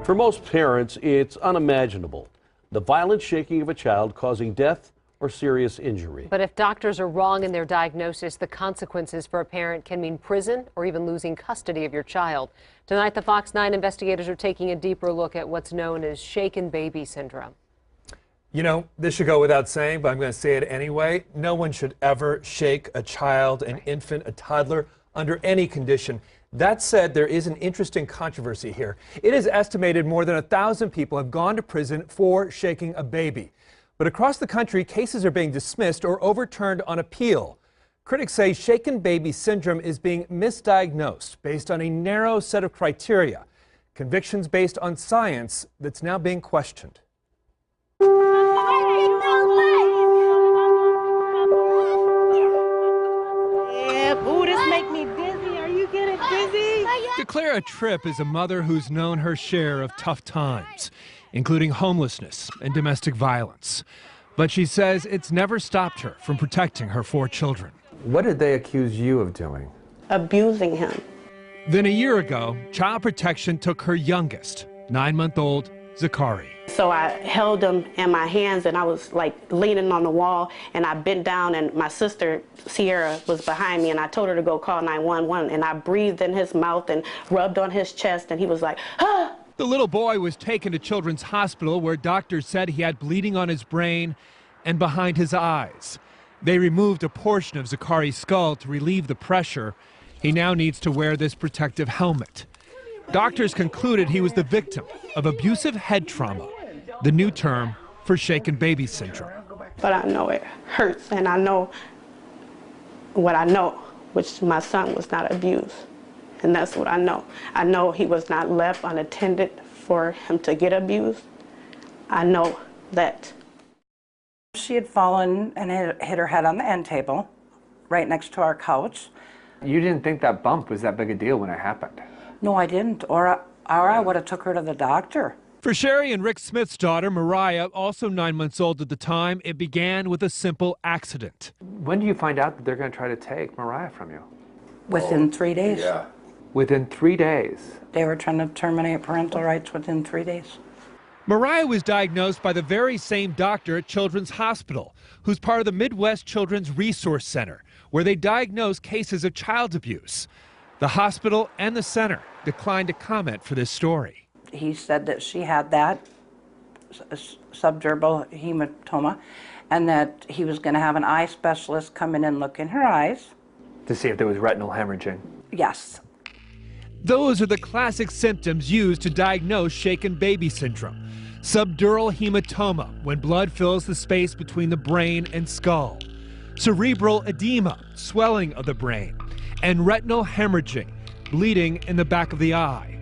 For most parents, it's unimaginable. The violent shaking of a child causing death or serious injury. But if doctors are wrong in their diagnosis, the consequences for a parent can mean prison or even losing custody of your child. Tonight, the Fox 9 investigators are taking a deeper look at what's known as shaken baby syndrome. You know, this should go without saying, but I'm going to say it anyway. No one should ever shake a child, an infant, a toddler under any condition. That said, there is an interesting controversy here. It is estimated more than 1,000 people have gone to prison for shaking a baby. But across the country, cases are being dismissed or overturned on appeal. Critics say shaken baby syndrome is being misdiagnosed based on a narrow set of criteria. Convictions based on science that's now being questioned. Declare Tripp is a mother who's known her share of tough times, including homelessness and domestic violence. But she says it's never stopped her from protecting her 4 children. What did they accuse you of doing? Abusing him. Then a year ago, Child Protection took her youngest, 9-month-old Zachary. So I held him in my hands and I was like leaning on the wall, and I bent down and my sister Sierra was behind me, and I told her to go call 911, and I breathed in his mouth and rubbed on his chest, and he was like, ah! The little boy was taken to Children's Hospital where doctors said he had bleeding on his brain and behind his eyes. They removed a portion of Zachary's skull to relieve the pressure. He now needs to wear this protective helmet. Doctors concluded he was the victim of abusive head trauma, the new term for shaken baby syndrome. But I know it hurts, and I know what I know, which my son was not abused. And that's what I know. I know he was not left unattended for him to get abused. I know that. She had fallen and hit her head on the end table, right next to our couch. You didn't think that bump was that big a deal when it happened? No, I didn't, or I would have took her to the doctor. For Sherry and Rick Smith's daughter, Mariah, also 9 months old at the time, it began with a simple accident. When do you find out that they're going to try to take Mariah from you? Within 3 days. Yeah. Within 3 days? They were trying to terminate parental rights within 3 days. Mariah was diagnosed by the very same doctor at Children's Hospital, who's part of the Midwest Children's Resource Center, where they diagnose cases of child abuse. The hospital and the center declined to comment for this story. He said that she had that subdural hematoma and that he was going to have an eye specialist come in and look in her eyes. To see if there was retinal hemorrhaging? Yes. Those are the classic symptoms used to diagnose shaken baby syndrome. Subdural hematoma, when blood fills the space between the brain and skull. Cerebral edema, swelling of the brain. And retinal hemorrhaging, bleeding in the back of the eye.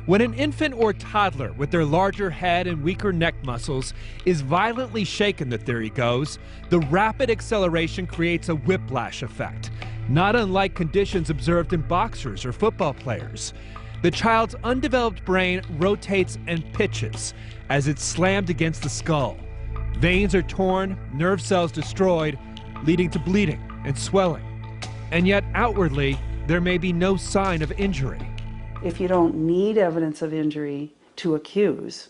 When an infant or toddler with their larger head and weaker neck muscles is violently shaken, the theory goes, the rapid acceleration creates a whiplash effect, not unlike conditions observed in boxers or football players. The child's undeveloped brain rotates and pitches as it's slammed against the skull. Veins are torn, nerve cells destroyed, leading to bleeding and swelling. And yet, outwardly, there may be no sign of injury. If you don't need evidence of injury to accuse,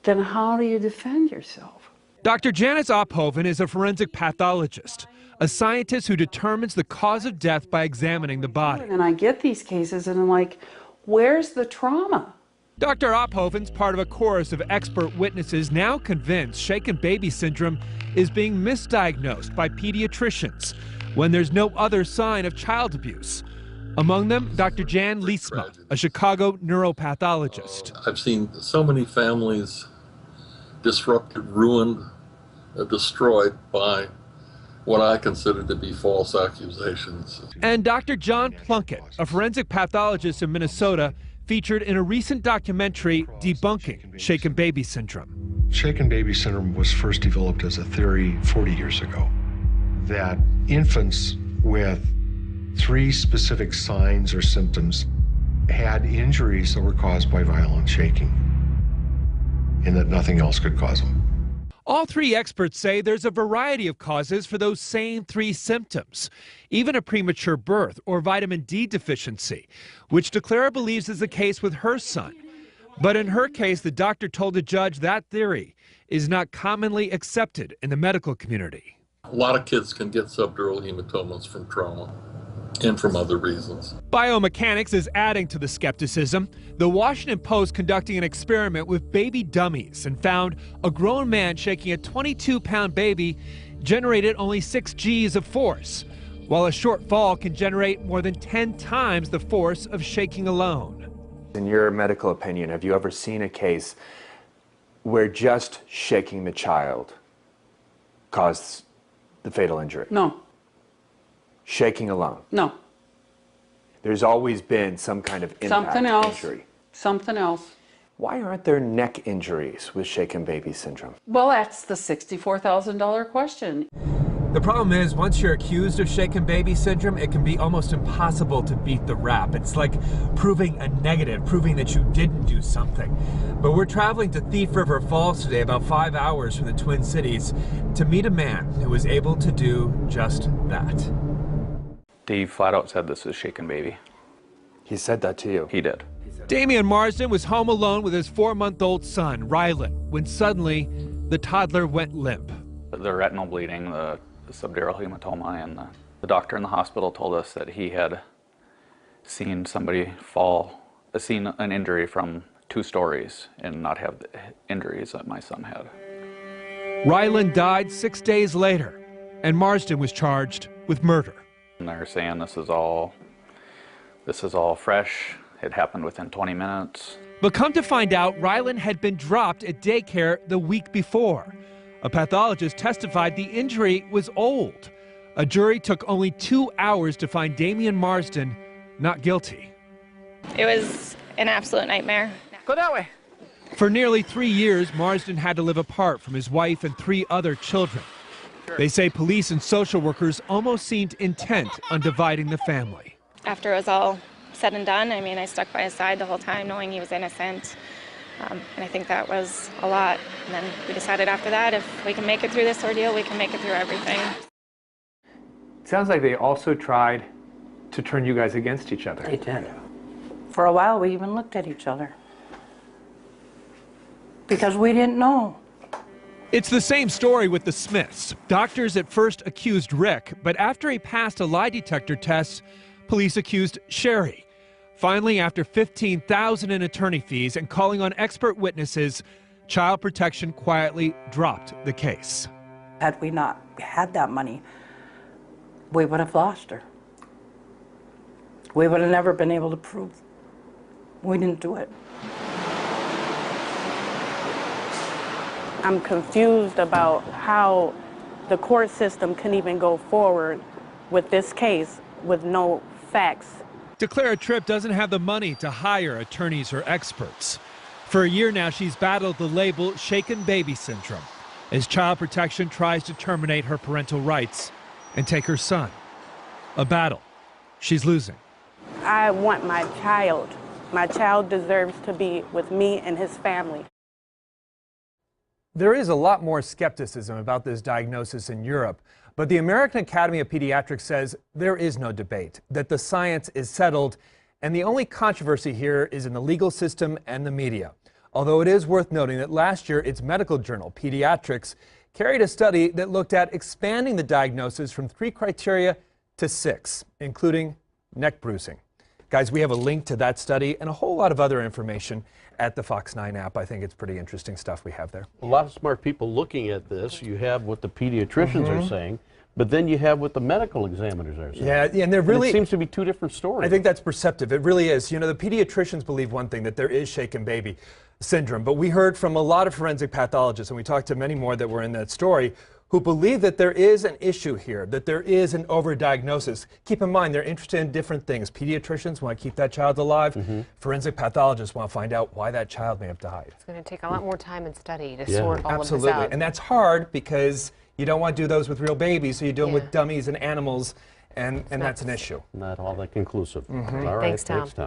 then how do you defend yourself? Dr. Janice Ophoven is a forensic pathologist, a scientist who determines the cause of death by examining the body. And I get these cases and I'm like, where's the trauma? Dr. Ophoven's part of a chorus of expert witnesses now convinced shaken baby syndrome is being misdiagnosed by pediatricians when there's no other sign of child abuse. Among them, Dr. Jan Liesma, a Chicago neuropathologist. I've seen so many families disrupted, ruined, destroyed by what I consider to be false accusations. And Dr. John Plunkett, a forensic pathologist in Minnesota, featured in a recent documentary debunking shaken baby syndrome. Shaken baby syndrome was first developed as a theory 40 years ago, that infants with 3 specific signs or symptoms had injuries that were caused by violent shaking, and that nothing else could cause them. All 3 experts say there's a variety of causes for those same 3 symptoms, even a premature birth or vitamin D deficiency, which DeClara believes is the case with her son. But in her case, the doctor told the judge that theory is not commonly accepted in the medical community. A lot of kids can get subdural hematomas from trauma and from other reasons. Biomechanics is adding to the skepticism. The Washington Post conducting an experiment with baby dummies and found a grown man shaking a 22-pound baby generated only 6 Gs of force, while a short fall can generate more than 10 times the force of shaking alone. In your medical opinion, have you ever seen a case where just shaking the child caused the fatal injury? No, Shaking alone? no. There's always been some kind of impact Something else. injury. Something else. Why aren't there neck injuries with shaken baby syndrome? Well, that's the $64,000 question. The problem is, once you're accused of shaken baby syndrome, it can be almost impossible to beat the rap. It's like proving a negative, proving that you didn't do something. But we're traveling to Thief River Falls today, about 5 hours from the Twin Cities, to meet a man who was able to do just that. Dave flat out said this is shaken baby. He said that to you? He did. Damian Marsden was home alone with his 4-month-old son, Rylan, when suddenly the toddler went limp. The retinal bleeding, the subdural hematoma, and the doctor in the hospital told us that he had seen somebody seen an injury from 2 stories and not have the injuries that my son had. Rylan died 6 days later, and Marsden was charged with murder. And they're saying this is all fresh. It happened within 20 minutes. But come to find out, Rylan had been dropped at daycare the week before. A pathologist testified the injury was old. A jury took only 2 hours to find Damian Marsden not guilty. It was an absolute nightmare. Go that way. For nearly 3 years, Marsden had to live apart from his wife and 3 other children. They say police and social workers almost seemed intent on dividing the family. After it was all said and done, I mean, I stuck by his side the whole time knowing he was innocent. And I think that was a lot. And then we decided after that, if we can make it through this ordeal, we can make it through everything. It sounds like they also tried to turn you guys against each other. They did. For a while, we even looked at each other. Because we didn't know. It's the same story with the Smiths. Doctors at first accused Rick, but after he passed a lie detector test, police accused Sherry. Finally, after $15,000 in attorney fees and calling on expert witnesses, Child Protection quietly dropped the case. Had we not had that money, we would have lost her. We would have never been able to prove we didn't do it. I'm confused about how the court system can even go forward with this case with no facts. DeClara Tripp doesn't have the money to hire attorneys or experts. For a year now, she's battled the label shaken baby syndrome as Child Protection tries to terminate her parental rights and take her son. A battle she's losing. I want my child. My child deserves to be with me and his family. There is a lot more skepticism about this diagnosis in Europe, but the American Academy of Pediatrics says there is no debate, that the science is settled, and the only controversy here is in the legal system and the media. Although it is worth noting that last year its medical journal, Pediatrics, carried a study that looked at expanding the diagnosis from 3 criteria to 6, including neck bruising. Guys, we have a link to that study and a whole lot of other information at the Fox 9 app. I think it's pretty interesting stuff we have there. A lot of smart people looking at this. You have what the pediatricians are saying, but then you have what the medical examiners are saying. Yeah, and they're really... it seems to be 2 different stories. I think that's perceptive. It really is. You know, the pediatricians believe one thing, that there is shaken baby syndrome, but we heard from a lot of forensic pathologists, and we talked to many more that were in that story, who believe that there is an issue here, that there is an overdiagnosis. Keep in mind, they're interested in different things. Pediatricians want to keep that child alive. Forensic pathologists want to find out why that child may have died. It's going to take a lot more time and study to sort all Absolutely. of this out. And that's hard because you don't want to do those with real babies, so you do them with dummies and animals, and that's an issue. Not all that conclusive. All right, Thanks, Tom. Thanks, Tom.